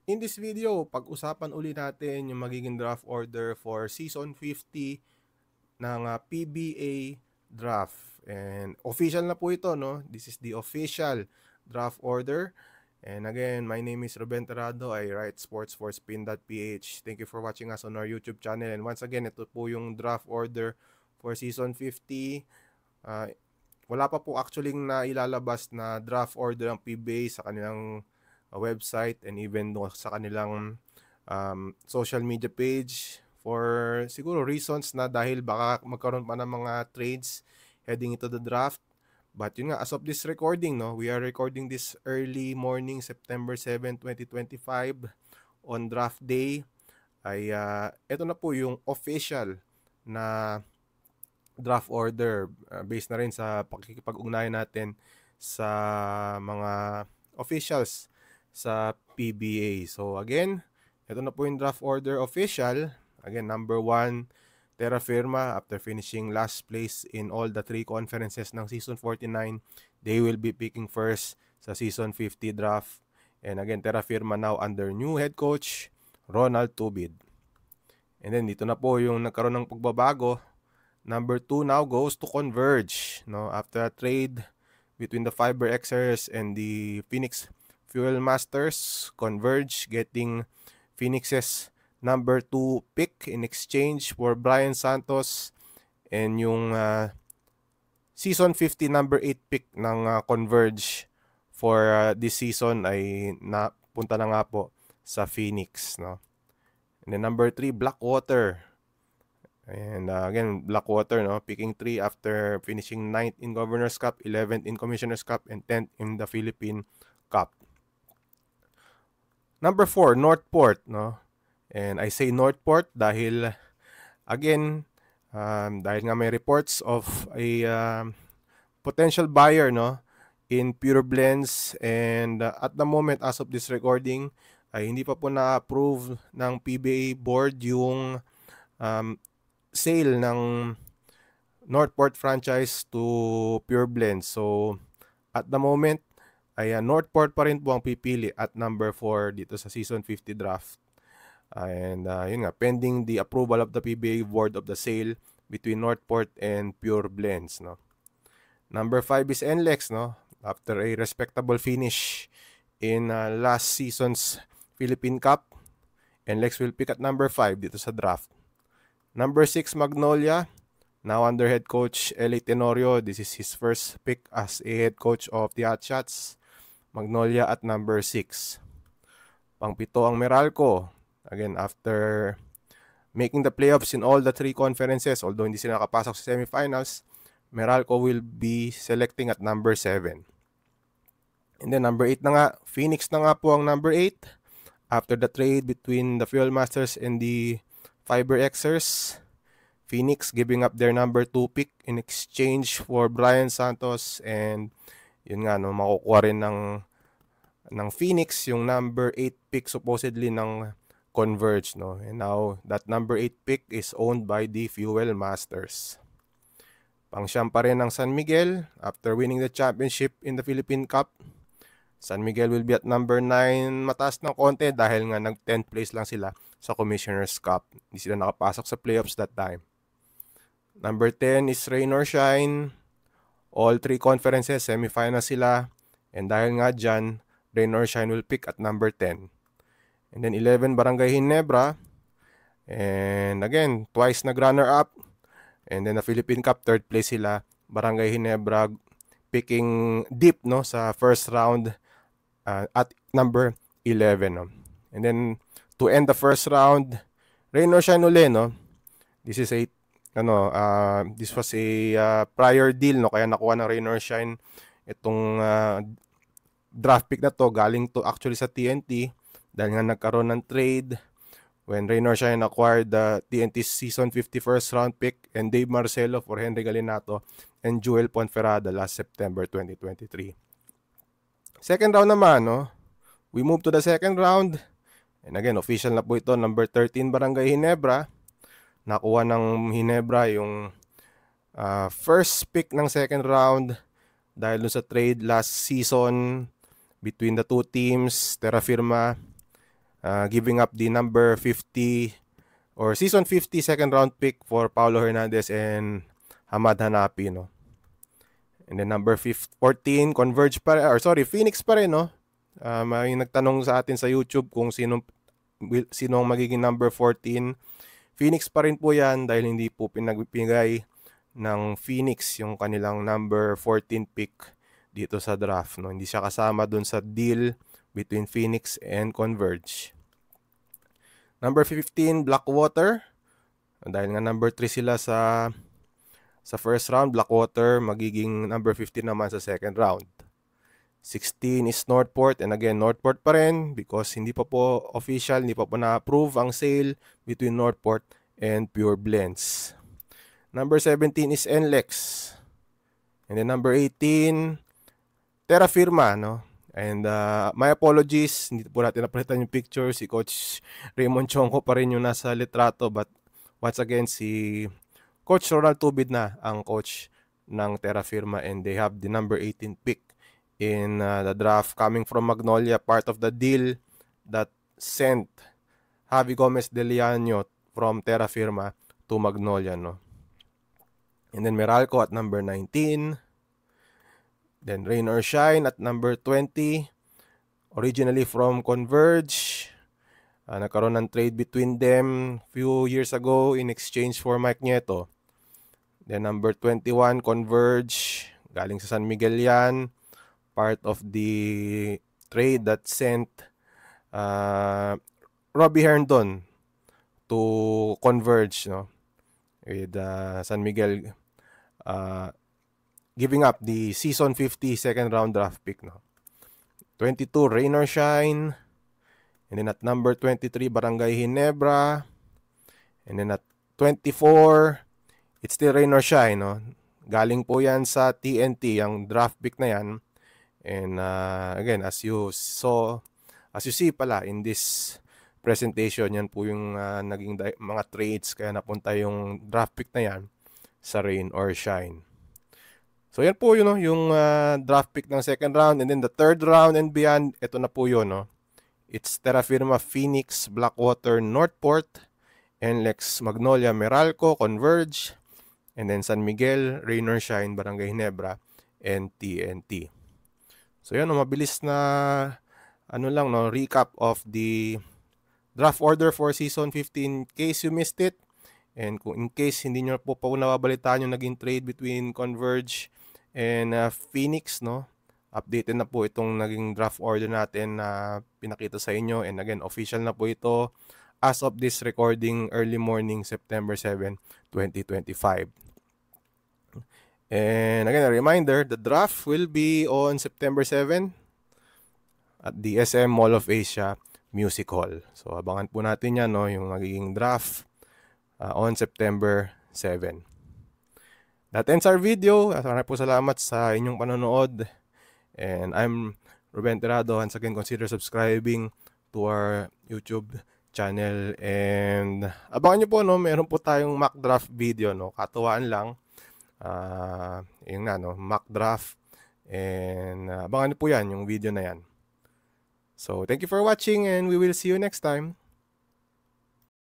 In this video, pag-usapan uli natin yung magiging draft order for Season 50 ng PBA draft. And official na po ito, no? This is the official draft order. And again, my name is Ruben Terrado. I write sports for spin.ph. Thank you for watching us on our YouTube channel. And once again, ito po yung draft order for Season 50. Wala pa po actually na ilalabas na draft order ng PBA sa kanilang website and even sa kanilang social media page for siguro reasons na dahil baka magkaroon pa ng mga trades heading into the draft. But yun nga, as of this recording, no, we are recording this early morning, September 7, 2025 on draft day. Ay ito na po yung official na draft order based na rin sa pakikipag-ugnayan natin sa mga officials sa PBA. So again, ito na po yung draft order official. Again, number 1, Terra Firma. After finishing last place in all the 3 conferences ng Season 49, they will be picking first sa Season 50 draft. And again, Terra Firma now under new head coach, Ronald Tubid. And then dito na po yung nagkaroon ng pagbabago. Number 2 now goes to Converge. No? After a trade between the Fiber Xers and the Phoenix Fuel Masters, Converge getting Phoenix's number 2 pick in exchange for Brian Santos and yung Season 50 number 8 pick ng Converge for this season ay napunta na nga po sa Phoenix. No? And then number 3, Blackwater. And again, Blackwater, no, picking 3 after finishing 9th in Governor's Cup, 11th in Commissioner's Cup, and 10th in the Philippine Cup. Number 4, Northport, no? And I say Northport dahil, again, dahil nga may reports of a potential buyer, no, in Pure Blends, and at the moment, as of this recording, ay hindi pa po na-approve ng PBA board yung sale ng Northport franchise to Pure Blends. So, at the moment, ay Northport pa rin po ang pipili at number 4 dito sa Season 50 draft. And yun nga, pending the approval of the PBA board of the sale between Northport and Pure Blends. No? Number 5 is NLEX. No? After a respectable finish in last season's Philippine Cup, NLEX will pick at number 5 dito sa draft. Number 6, Magnolia. Now under head coach Eli Tenorio. This is his first pick as a head coach of the Hotshots. Magnolia at number 6. Pang-7 ang Meralco. Again, after making the playoffs in all the 3 conferences, although hindi sila nakapasok sa semifinals, Meralco will be selecting at number 7. And then number 8 na nga, Phoenix na nga po ang number 8. After the trade between the Fuel Masters and the Fiber Xers, Phoenix giving up their number 2 pick in exchange for Brian Santos, and yun nga, no, makukuha rin ng Phoenix yung number 8 pick supposedly ng Converge, no. And now that number 8 pick is owned by the Fuel Masters. Pang-siyam pa rin ng San Miguel after winning the championship in the Philippine Cup. San Miguel will be at number 9, mataas ng konti dahil nga nag-10th place lang sila sa Commissioner's Cup. Hindi sila nakapasok sa playoffs that time. Number 10 is Rain or Shine. All 3 conferences, semifinal sila. And dahil nga dyan, Rain or Shine will pick at number 10. And then 11, Barangay Ginebra. And again, twice nag-runner-up. And then the Philippine Cup, 3rd place sila. Barangay Ginebra picking deep, no, sa first round at number 11. No? And then to end the first round, Rain or Shine uli, no? This is a this was a prior deal, no, kaya nakuha ng Rain or Shine itong draft pick na to, galing to actually sa TNT dahil nga nagkaroon ng trade when Rain or Shine acquired the TNT Season 50 first round pick and Dave Marcelo for Henry Galinato and Joel Ponferrada last September 2023. Second round naman, no? We move to the second round. And again, official na po ito, number 13 Barangay Ginebra. Nakuha ng Ginebra yung first pick ng second round dahil sa trade last season between the two teams, Terra Firma giving up the number 50 or season 50 second round pick for Paulo Hernandez and Hamad Hanapi, no? And then number 14, Converge pa rin, or sorry, Phoenix pa rin, no? May nagtanong sa atin sa YouTube kung sino ang magiging number 14. Phoenix pa rin po yan dahil hindi po pinagbigay ng Phoenix yung kanilang number 14 pick dito sa draft, no? Hindi siya kasama dun sa deal between Phoenix and Converge. Number 15, Blackwater. Dahil nga number 3 sila sa first round, Blackwater magiging number 15 naman sa second round. 16 is Northport, and again, Northport pa rin because hindi pa po official, hindi pa po na-approve ang sale between Northport and Pure Blends. Number 17 is NLEX. And then number 18, Terra Firma, no? And my apologies, hindi po natin napalitan yung picture. Si Coach Raymond Chonko pa rin yung nasa litrato, but once again, si Coach Ronald Tubid na ang coach ng Terra Firma, and they have the number 18 pick in the draft coming from Magnolia, part of the deal that sent Javi Gomez de Liano from Terra Firma to Magnolia, no? And then Meralco at number 19. Then Rain or Shine at number 20. Originally from Converge. Nagkaroon ng trade between them few years ago in exchange for Mike Nieto. Then number 21, Converge. Galing sa San Miguel yan. Part of the trade that sent Robbie Herndon to Converge, no? With San Miguel giving up the season 50 second round draft pick, no? 22, Rain or Shine. And then at number 23, Barangay Ginebra. And then at 24, it's still Rain or Shine, no? Galing po yan sa TNT, yung draft pick na yan. And again, as you see pala in this presentation, yan po yung naging mga trades, kaya napunta yung draft pick na yan sa Rain or Shine. So yan po yun, no? Yung draft pick ng second round, and then the third round and beyond, ito na po yun, no? It's Terra Firma, Phoenix, Blackwater, Northport, NLEX, Magnolia, Meralco, Converge, and then San Miguel, Rain or Shine, Barangay Ginebra, and TNT. So yan, no, mabilis na lang, no, recap of the draft order for season 15 in case you missed it, and kung in case hindi nyo po nababalitaan yung naging trade between Converge and Phoenix, no, updated na po itong naging draft order natin na pinakita sa inyo, and again, official na po ito as of this recording, early morning, September 7, 2025. And again, a reminder, the draft will be on September 7 at the SM Mall of Asia Music Hall. So, abangan po natin yan, no, yung magiging draft on September 7. That ends our video. Maraming po salamat sa inyong panonood. And I'm Ruben Tirado. Once again, consider subscribing to our YouTube channel. And abangan nyo po, no, meron po tayong mock draft video, no, katuwaan lang. Yung na, no, mock draft, and abangan niyo po yan, yung video na yan. So thank you for watching, and we will see you next time.